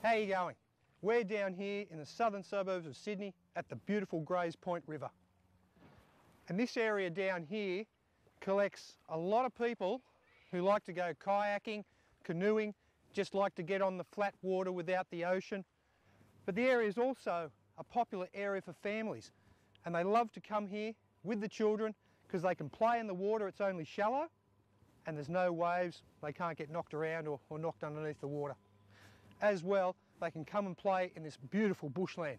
How are you going? We're down here in the southern suburbs of Sydney at the beautiful Grays Point River. And this area down here collects a lot of people who like to go kayaking, canoeing, just like to get on the flat water without the ocean. But the area is also a popular area for families, and they love to come here with the children because they can play in the water. It's only shallow and there's no waves. They can't get knocked around or knocked underneath the water. As well, they can come and play in this beautiful bushland.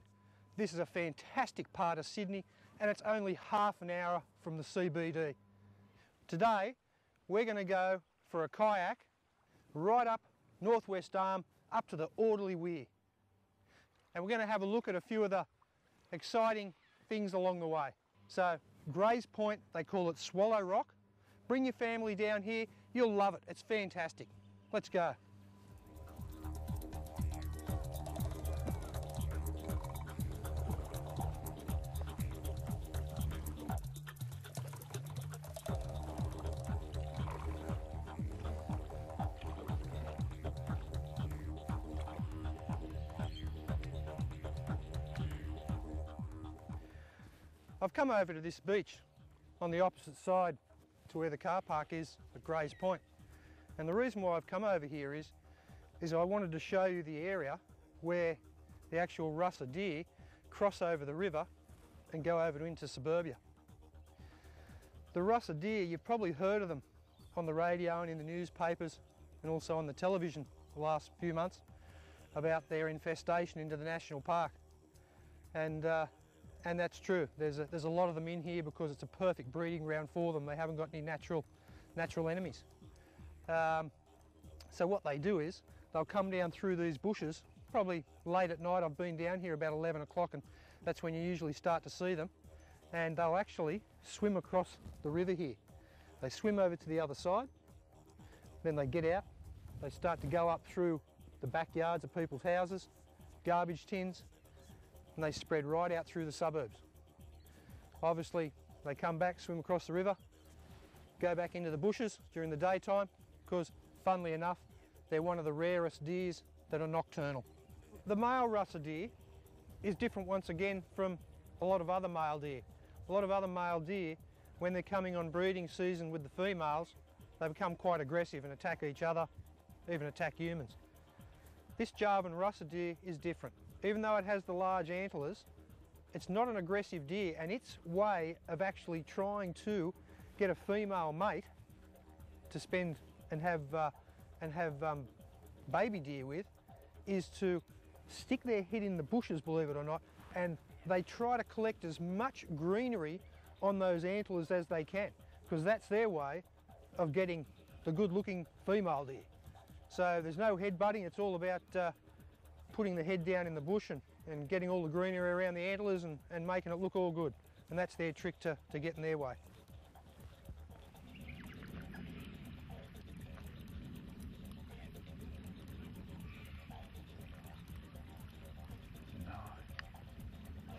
This is a fantastic part of Sydney and it's only half an hour from the CBD. Today we're going to go for a kayak right up Northwest Arm up to the Orderly Weir. And we're going to have a look at a few of the exciting things along the way. So Grays Point, they call it Swallow Rock. Bring your family down here, you'll love it, it's fantastic. Let's go. I've come over to this beach on the opposite side to where the car park is at Grays Point. And the reason why I've come over here is I wanted to show you the area where the actual Russet deer cross over the river and go over into suburbia. The Russet deer, you've probably heard of them on the radio and in the newspapers and also on the television the last few months about their infestation into the national park. And that's true. There's a lot of them in here because it's a perfect breeding ground for them. They haven't got any natural enemies. So what they do is they'll come down through these bushes, probably late at night. I've been down here about 11 o'clock and that's when you usually start to see them. And they'll actually swim across the river here. They swim over to the other side, then they get out. They start to go up through the backyards of people's houses, garbage tins, and they spread right out through the suburbs. Obviously, they come back, swim across the river, go back into the bushes during the daytime, because, funnily enough, they're one of the rarest deers that are nocturnal. The male Russet deer is different once again from a lot of other male deer. A lot of other male deer, when they're coming on breeding season with the females, they become quite aggressive and attack each other, even attack humans. This Javan Russet deer is different. Even though it has the large antlers, it's not an aggressive deer, and its way of actually trying to get a female mate to spend and have baby deer with is to stick their head in the bushes, believe it or not, and they try to collect as much greenery on those antlers as they can, because that's their way of getting the good-looking female deer. So there's no head butting, it's all about putting the head down in the bush and getting all the greenery around the antlers and making it look all good. And that's their trick to getting their way.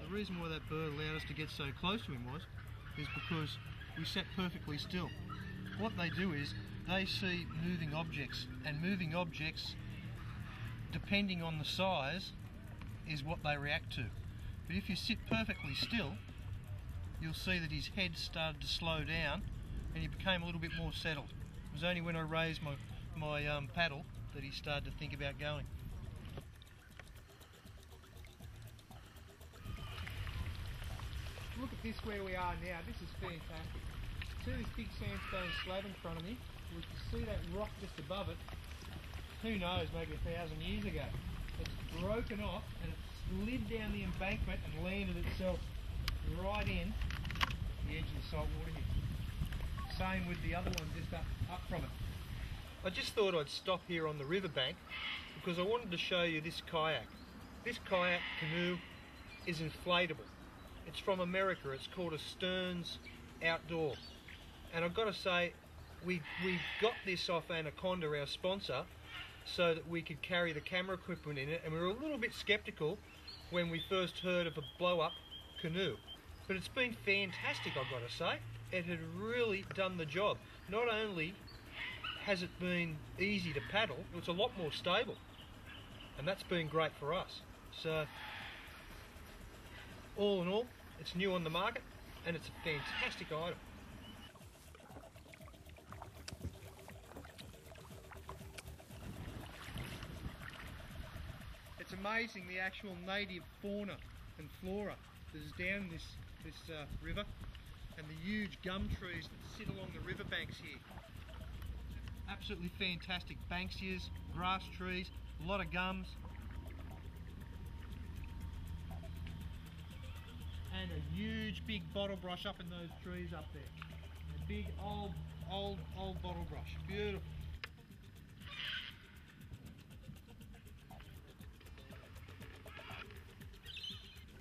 The reason why that bird allowed us to get so close to him is because we sat perfectly still. What they do is they see moving objects, and moving objects, depending on the size, is what they react to. But if you sit perfectly still, you'll see that his head started to slow down and he became a little bit more settled. It was only when I raised my paddle that he started to think about going. Look at this where we are now. This is fantastic. See this big sandstone slab in front of me? We can see that rock just above it. Who knows, maybe 1,000 years ago. It's broken off and it slid down the embankment and landed itself right in the edge of the salt water here. Same with the other one just up from it. I just thought I'd stop here on the riverbank because I wanted to show you this kayak. This kayak canoe is inflatable. It's from America. It's called a Stearns Outdoor. And I've got to say, we got this off Anaconda, our sponsor, so that we could carry the camera equipment in it, and we were a little bit skeptical when we first heard of a blow-up canoe. But it's been fantastic, I've got to say. It had really done the job. Not only has it been easy to paddle, it's a lot more stable. and that's been great for us. So all in all, it's new on the market and it's a fantastic item. It's amazing the actual native fauna and flora that is down this river, and the huge gum trees that sit along the river banks here. Absolutely fantastic banksias, grass trees, a lot of gums, and a huge big bottle brush up in those trees up there. A big old bottle brush, beautiful.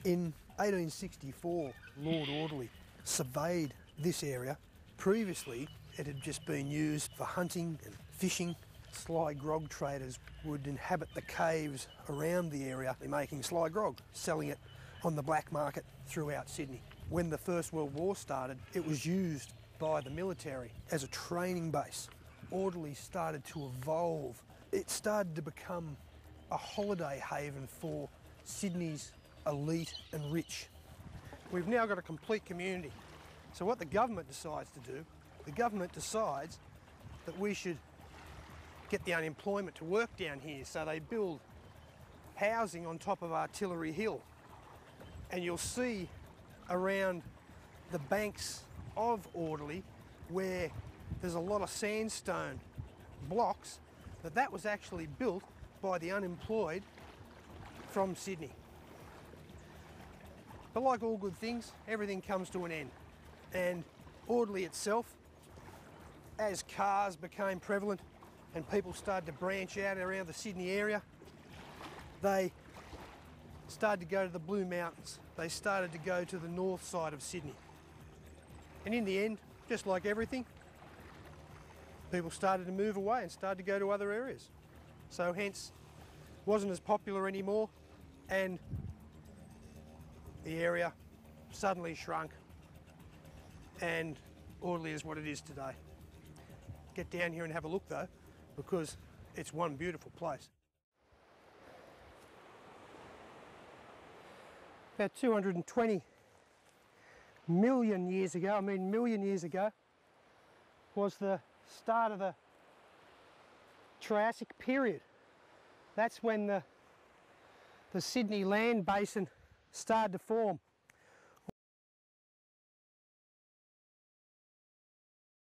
In 1864, Lord Audley surveyed this area. Previously, it had just been used for hunting and fishing. Sly grog traders would inhabit the caves around the area, making sly grog, selling it on the black market throughout Sydney. When the First World War started, it was used by the military as a training base. Audley started to evolve. It started to become a holiday haven for Sydney's elite and rich. We've now got a complete community. So what the government decides to do, the government decides that we should get the unemployment to work down here, so they build housing on top of Artillery Hill. And you'll see around the banks of Audley where there's a lot of sandstone blocks, that was actually built by the unemployed from Sydney. But like all good things, everything comes to an end. And Audley itself, as cars became prevalent and people started to branch out around the Sydney area, they started to go to the Blue Mountains. They started to go to the north side of Sydney. And in the end, just like everything, people started to move away and started to go to other areas. So hence, wasn't as popular anymore, and the area suddenly shrunk, and Audley is what it is today. Get down here and have a look though, because it's one beautiful place. About 220 million years ago, was the start of the Triassic period. That's when the Sydney land basin started to form.